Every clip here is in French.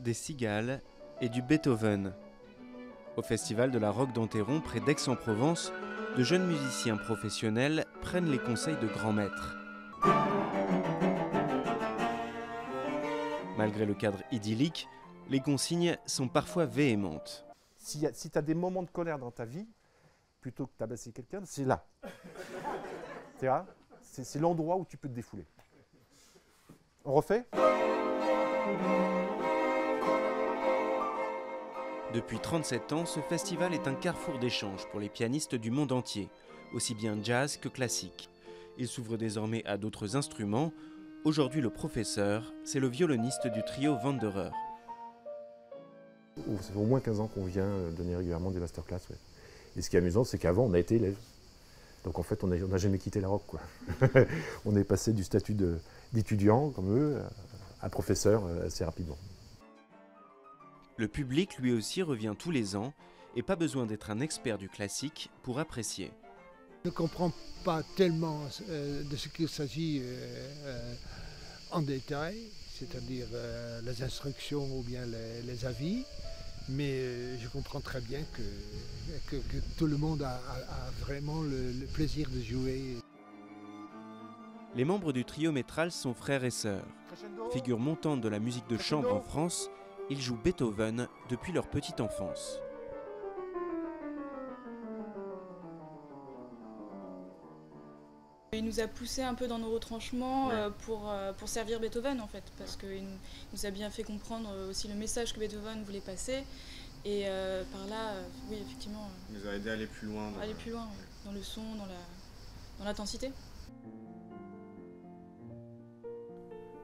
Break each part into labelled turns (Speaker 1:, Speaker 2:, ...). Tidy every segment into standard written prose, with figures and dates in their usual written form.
Speaker 1: des cigales et du Beethoven. Au festival de la Roque d'Enterron, près d'Aix-en-Provence, de jeunes musiciens professionnels prennent les conseils de grands maîtres. Malgré le cadre idyllique, les consignes sont parfois véhémentes.
Speaker 2: Si tu as des moments de colère dans ta vie, plutôt que tabasser quelqu'un, c'est là. Tu vois, c'est l'endroit où tu peux te défouler. On refait ?
Speaker 1: Depuis 37 ans, ce festival est un carrefour d'échange pour les pianistes du monde entier, aussi bien jazz que classique. Il s'ouvre désormais à d'autres instruments. Aujourd'hui, le professeur, c'est le violoniste du trio Wanderer.
Speaker 2: Ça fait au moins 15 ans qu'on vient donner régulièrement des masterclass. Ouais. Et ce qui est amusant, c'est qu'avant, on a été élève. Donc en fait, on n'a jamais quitté la rock, quoi. On est passé du statut d'étudiant, comme eux, à professeur assez rapidement.
Speaker 1: Le public, lui aussi, revient tous les ans et pas besoin d'être un expert du classique pour apprécier.
Speaker 3: Je ne comprends pas tellement de ce qu'il s'agit en détail, c'est-à-dire les instructions ou bien les avis, mais je comprends très bien que tout le monde a vraiment le plaisir de jouer.
Speaker 1: Les membres du trio métral sont frères et sœurs. Figure montante de la musique de chambre en France, ils jouent Beethoven depuis leur petite enfance.
Speaker 4: Il nous a poussé un peu dans nos retranchements pour servir Beethoven en fait, parce qu'il nous a bien fait comprendre aussi le message que Beethoven voulait passer. Et par là, oui effectivement,
Speaker 5: il nous a aidé à aller plus loin.
Speaker 4: Aller plus loin, dans le son, dans l'intensité.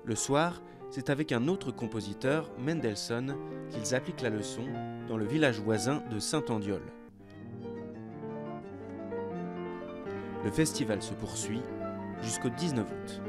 Speaker 1: Le soir, c'est avec un autre compositeur, Mendelssohn, qu'ils appliquent la leçon dans le village voisin de Saint-Andiol. Le festival se poursuit jusqu'au 19 août.